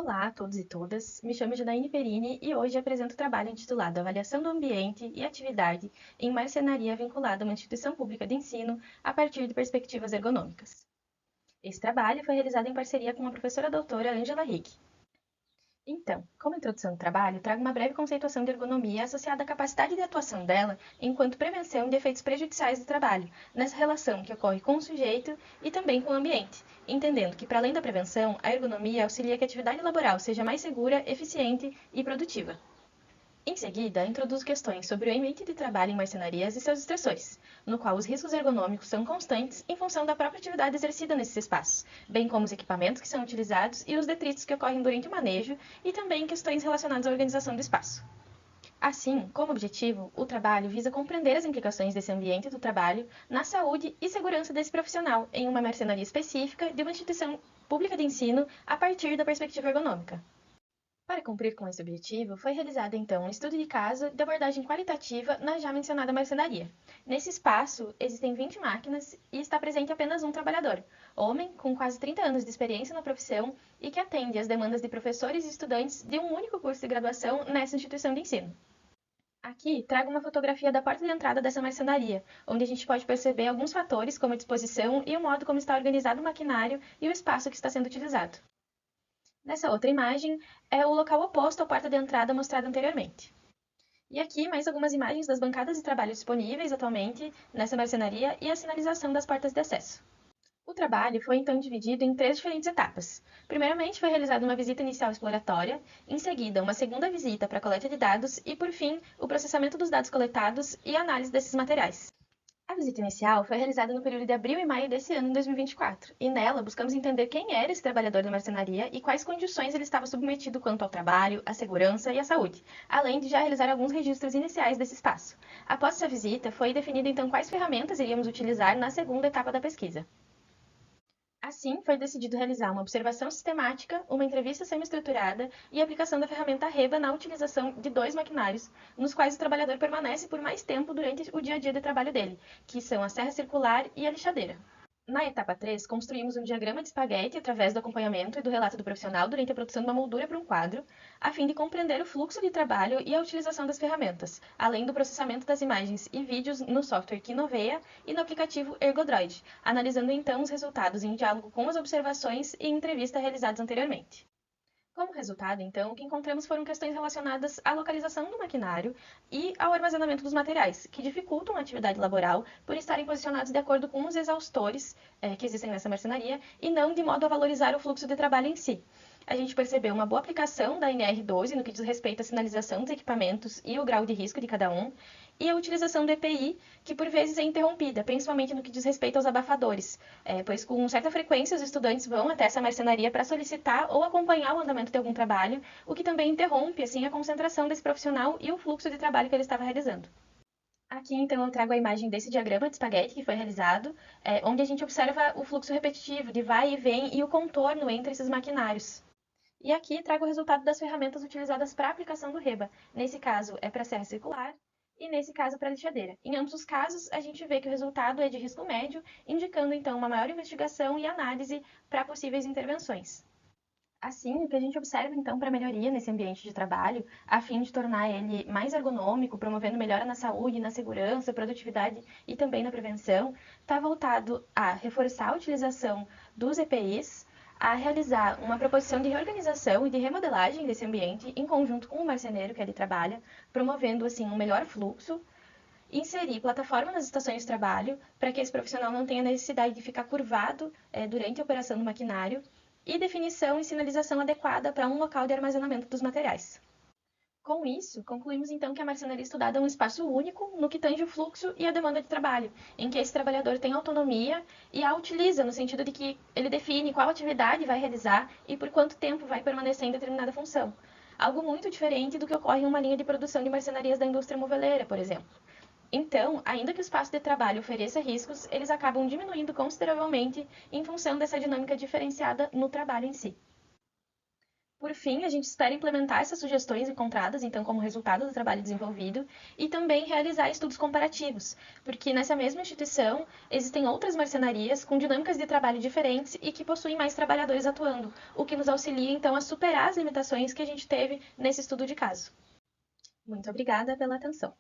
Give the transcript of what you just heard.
Olá a todos e todas, me chamo Janaíne Perini e hoje apresento o trabalho intitulado Avaliação do Ambiente e Atividade em Marcenaria vinculada a uma instituição pública de ensino a partir de perspectivas ergonômicas. Esse trabalho foi realizado em parceria com a professora doutora Ângela Rigg. Então, como introdução do trabalho, trago uma breve conceituação de ergonomia associada à capacidade de atuação dela enquanto prevenção de efeitos prejudiciais do trabalho, nessa relação que ocorre com o sujeito e também com o ambiente, entendendo que, para além da prevenção, a ergonomia auxilia que a atividade laboral seja mais segura, eficiente e produtiva. Em seguida, introduzo questões sobre o ambiente de trabalho em marcenarias e seus estressores, no qual os riscos ergonômicos são constantes em função da própria atividade exercida nesses espaços, bem como os equipamentos que são utilizados e os detritos que ocorrem durante o manejo e também questões relacionadas à organização do espaço. Assim, como objetivo, o trabalho visa compreender as implicações desse ambiente do trabalho na saúde e segurança desse profissional em uma marcenaria específica de uma instituição pública de ensino a partir da perspectiva ergonômica. Para cumprir com esse objetivo, foi realizado então um estudo de caso de abordagem qualitativa na já mencionada marcenaria. Nesse espaço, existem 20 máquinas e está presente apenas um trabalhador, homem com quase 30 anos de experiência na profissão e que atende às demandas de professores e estudantes de um único curso de graduação nessa instituição de ensino. Aqui trago uma fotografia da porta de entrada dessa marcenaria, onde a gente pode perceber alguns fatores como a disposição e o modo como está organizado o maquinário e o espaço que está sendo utilizado. Nessa outra imagem é o local oposto à porta de entrada mostrado anteriormente. E aqui mais algumas imagens das bancadas de trabalho disponíveis atualmente nessa marcenaria e a sinalização das portas de acesso. O trabalho foi então dividido em 3 diferentes etapas. Primeiramente foi realizada uma visita inicial exploratória, em seguida uma segunda visita para a coleta de dados e, por fim, o processamento dos dados coletados e a análise desses materiais. A visita inicial foi realizada no período de abril e maio desse ano, 2024, e nela buscamos entender quem era esse trabalhador da marcenaria e quais condições ele estava submetido quanto ao trabalho, à segurança e à saúde, além de já realizar alguns registros iniciais desse espaço. Após essa visita, foi definido então quais ferramentas iríamos utilizar na segunda etapa da pesquisa. Assim, foi decidido realizar uma observação sistemática, uma entrevista semi-estruturada e a aplicação da ferramenta REBA na utilização de 2 maquinários, nos quais o trabalhador permanece por mais tempo durante o dia a dia de trabalho dele, que são a serra circular e a lixadeira. Na etapa 3, construímos um diagrama de espaguete através do acompanhamento e do relato do profissional durante a produção de uma moldura para um quadro, a fim de compreender o fluxo de trabalho e a utilização das ferramentas, além do processamento das imagens e vídeos no software Kinoveia e no aplicativo Ergodroid, analisando então os resultados em diálogo com as observações e entrevista realizadas anteriormente. Como resultado, então, o que encontramos foram questões relacionadas à localização do maquinário e ao armazenamento dos materiais, que dificultam a atividade laboral por estarem posicionados de acordo com os exaustores que existem nessa marcenaria e não de modo a valorizar o fluxo de trabalho em si. A gente percebeu uma boa aplicação da NR12 no que diz respeito à sinalização dos equipamentos e o grau de risco de cada um, e a utilização do EPI, que por vezes é interrompida, principalmente no que diz respeito aos abafadores, pois com certa frequência os estudantes vão até essa marcenaria para solicitar ou acompanhar o andamento de algum trabalho, o que também interrompe assim a concentração desse profissional e o fluxo de trabalho que ele estava realizando. Aqui, então, eu trago a imagem desse diagrama de espaguete que foi realizado, onde a gente observa o fluxo repetitivo de vai e vem e o contorno entre esses maquinários. E aqui trago o resultado das ferramentas utilizadas para a aplicação do REBA. Nesse caso, é para serra circular e nesse caso para lixadeira. Em ambos os casos, a gente vê que o resultado é de risco médio, indicando então uma maior investigação e análise para possíveis intervenções. Assim, o que a gente observa então para melhoria nesse ambiente de trabalho, a fim de tornar ele mais ergonômico, promovendo melhora na saúde, na segurança, produtividade e também na prevenção, está voltado a reforçar a utilização dos EPIs, a realizar uma proposição de reorganização e de remodelagem desse ambiente em conjunto com o marceneiro que ali trabalha, promovendo assim um melhor fluxo, inserir plataforma nas estações de trabalho para que esse profissional não tenha necessidade de ficar curvado durante a operação do maquinário e definição e sinalização adequada para um local de armazenamento dos materiais. Com isso, concluímos então que a marcenaria estudada é um espaço único no que tange o fluxo e a demanda de trabalho, em que esse trabalhador tem autonomia e a utiliza no sentido de que ele define qual atividade vai realizar e por quanto tempo vai permanecer em determinada função. Algo muito diferente do que ocorre em uma linha de produção de marcenarias da indústria moveleira, por exemplo. Então, ainda que o espaço de trabalho ofereça riscos, eles acabam diminuindo consideravelmente em função dessa dinâmica diferenciada no trabalho em si. Por fim, a gente espera implementar essas sugestões encontradas, então, como resultado do trabalho desenvolvido, e também realizar estudos comparativos, porque nessa mesma instituição existem outras marcenarias com dinâmicas de trabalho diferentes e que possuem mais trabalhadores atuando, o que nos auxilia, então, a superar as limitações que a gente teve nesse estudo de caso. Muito obrigada pela atenção.